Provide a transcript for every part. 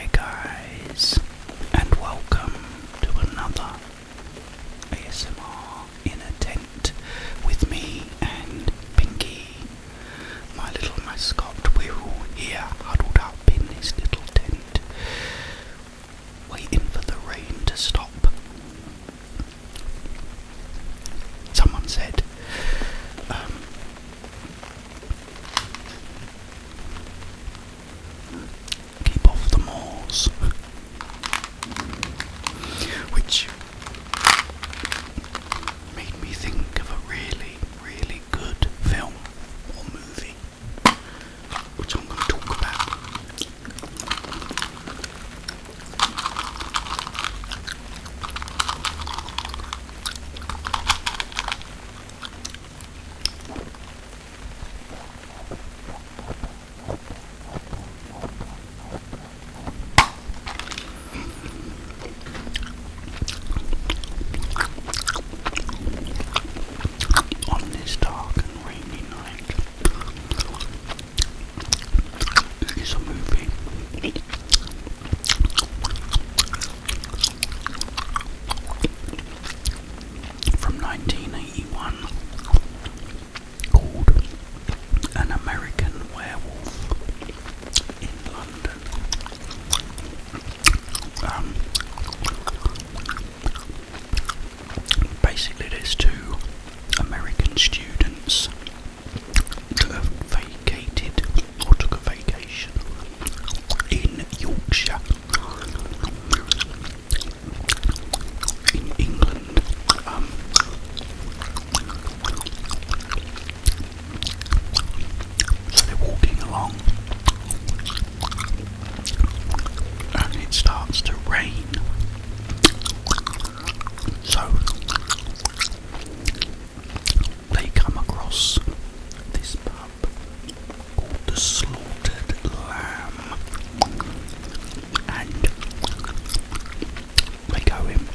Hi guys, and welcome to another ASMR in a tent with me and Pinky, my little mascot. We're all here huddled up in this little tent, waiting for the rain to stop. Someone said, keep off the moors, which made me think of a really, really good film or movie, which I'm going to talk about. On this dark and rainy night, it's a movie from 1981 called An American Werewolf in London. Basically, there's two American students that have vacated or took a vacation in Yorkshire, in England. So they're walking along, and it starts to rain. So they come across this pub called the Slaughtered Lamb, and they go in,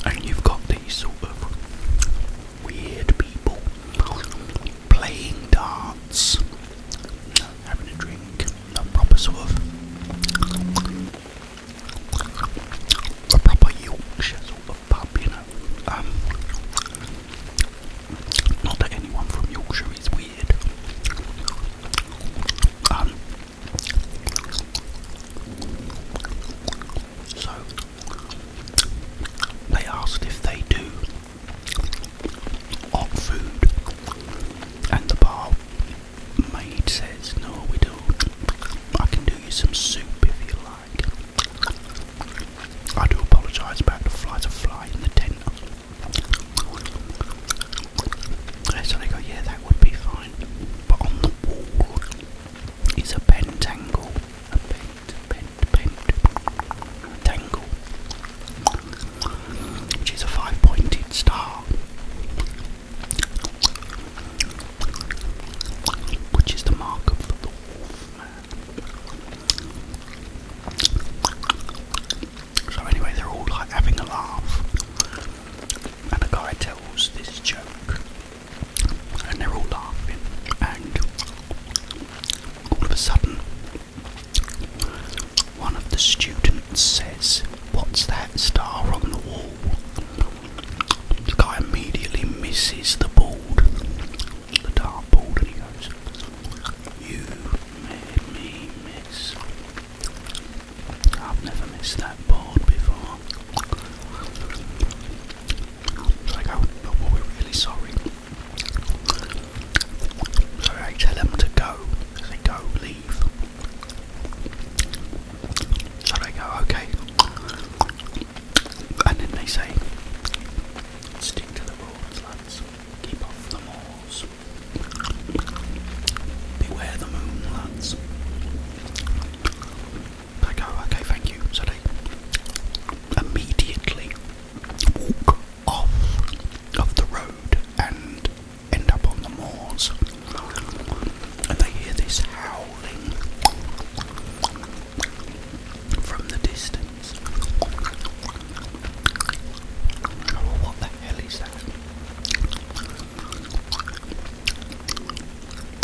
and you've got these sort of weird people playing darts, having a drink, a proper sort of a proper Yorkshire sort of pub, you know. Not that anyone from Yorkshire is weird. So they asked if they do hot food, and the barmaid says, "No, we don't. I can do you some soup if you like." I do apologise about the flies of fly in the tent. So they go, "Yeah, that would be fine." But on the wall is a pentangle, pentangle, which is a 5-pointed star, which is the mark of the wolf man. So anyway, they're all like having a laugh, and a guy tells this joke, and they're all laughing, and all of a sudden one of the students says, "What's that star on the wall?" The guy immediately misses the board, the dartboard, and he goes, "You made me miss. I've never missed that board before." So I go, "Oh, well, we're really sorry." So I tell them to go. They go, leave. So they go, "Okay." And then they say, "Stick to the roads, lads. Keep off the moors. Beware the moon, lads." I go, "Okay, thank you." So they immediately walk off of the road and end up on the moors. And they hear this howling from the distance. I go, "Well, what the hell is that?"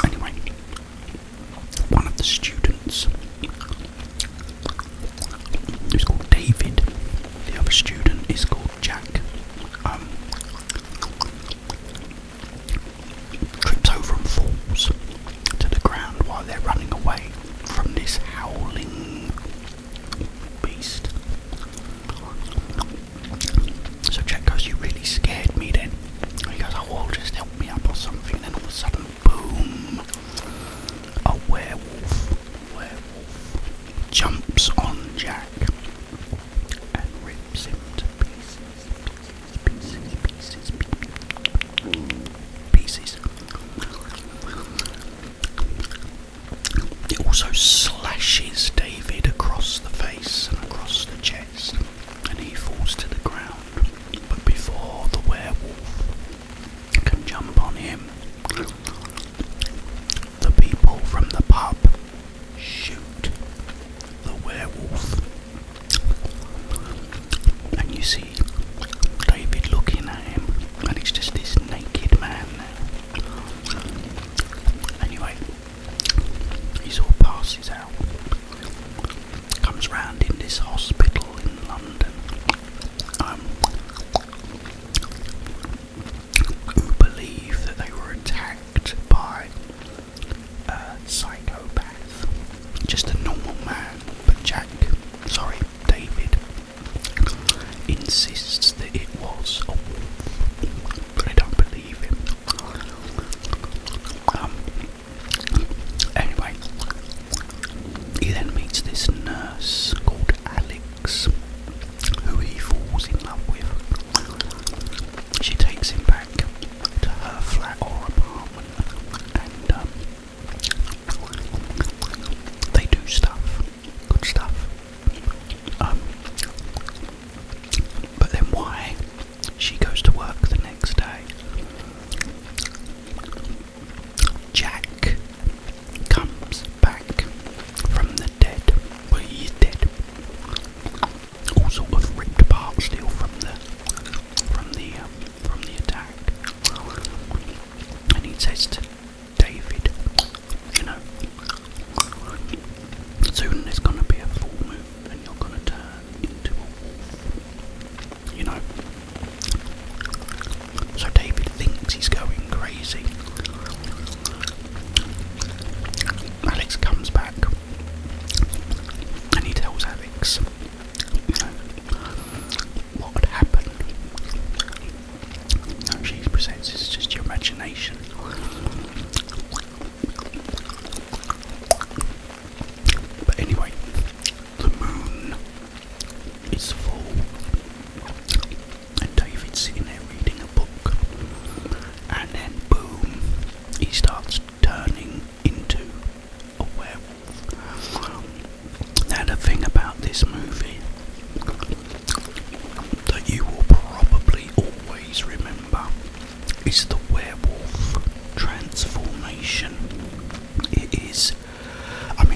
Anyway, also slashes David across the face and across the chest, and he falls to the ground. But before the werewolf can jump on him, the people from the pub shoot the werewolf. And you see David looking at him, and it's just this naked man now. Anyway, he sort of passes out, comes round in this hospital in London, who believe that they were attacked by a psychopath, just a normal man. But David insists that it was a wolf, but they don't believe him. Anyway, he then meets this nurse called Alex, who he falls in love with. She takes him back to her flat or apartment, and they do stuff, good stuff. But then why she goes to work the next day, Jack comes back from the dead. Well, he's dead, all sort of ripped apart still from the attack. And he says to David, soon there's gonna be a full moon and you're gonna turn into a wolf. So David thinks he's going crazy. Alex comes back and he tells Alex, what had happened. She presents it's just your imagination. But anyway, the moon is full, and David's sitting there reading a book, and then boom, he starts turning into a werewolf. Now the thing about this movie that you will probably always remember is the werewolf transformation. It is,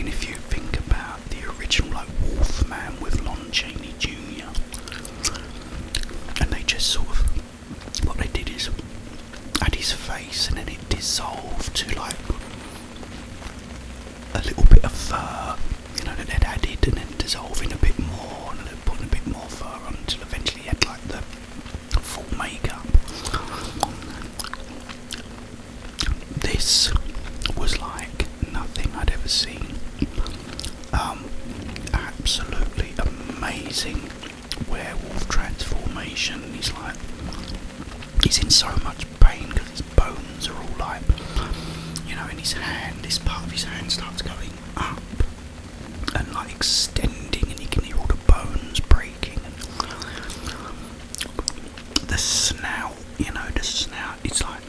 if you think about the original Wolfman with Lon Chaney Jr., and they just sort of, what they did is add his face and then it dissolved to like a little bit of fur, that they'd added, and then dissolving a bit more, and then putting a bit more fur on until eventually he had like the full makeup. This was like nothing I'd ever seen. Absolutely amazing werewolf transformation. He's in so much pain because his bones are all like, in his hand, this part of his hand starts going up and like extending, and you can hear all the bones breaking. And the snout, it's like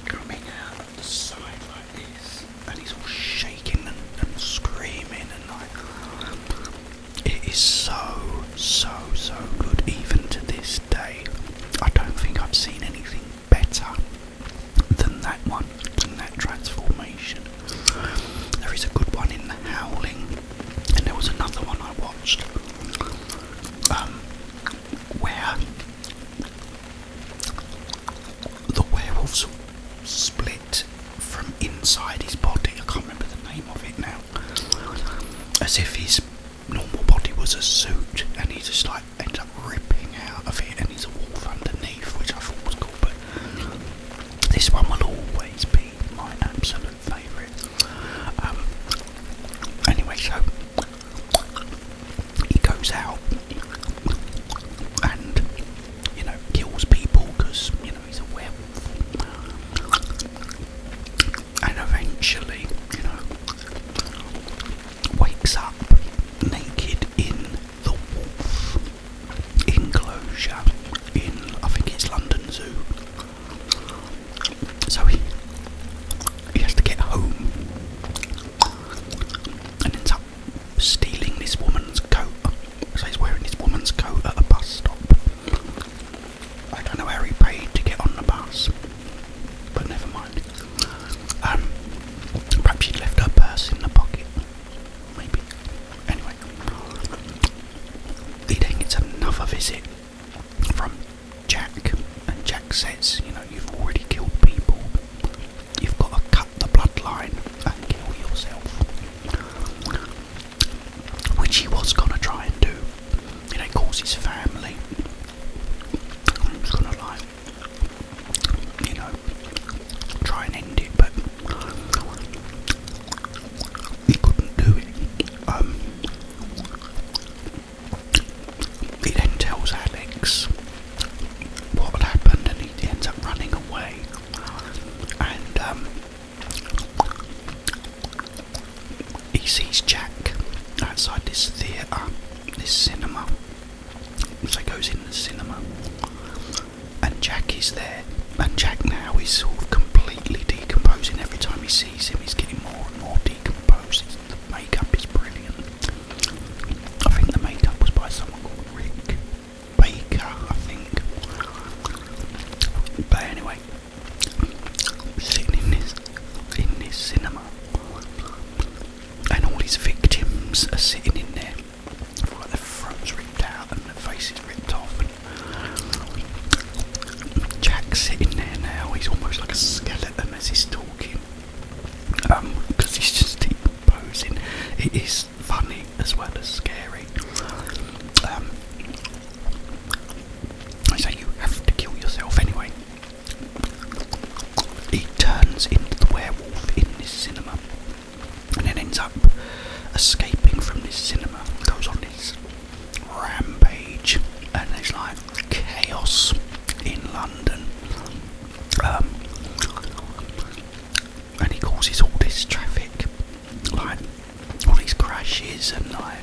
coming out of the side like this, and he's all shaking and screaming, and like, it is so good. Even to this day, I don't think I've seen anything better than that one, than that transformation. There is a good one in The Howling, and there was another one I watched where the werewolves split from inside his body. I can't remember the name of it now. As if his normal body was a suit, and he just like ends up ripping out of it, and he's a wolf underneath, which I thought was cool. But this one will always be my absolute favourite. Anyway, so he goes out and kills people because he's a werewolf, and eventually wakes up naked in the wolf enclosure in, I think it's London Zoo. So he has to get home, a skeleton as he's talking. Because he's just decomposing. It is funny as well as scary. I say you have to kill yourself anyway. He turns into the werewolf in this cinema and then ends up escaping from this cinema, goes on this rampage, and there's like chaos in London. And he causes all this traffic, like all these crashes and like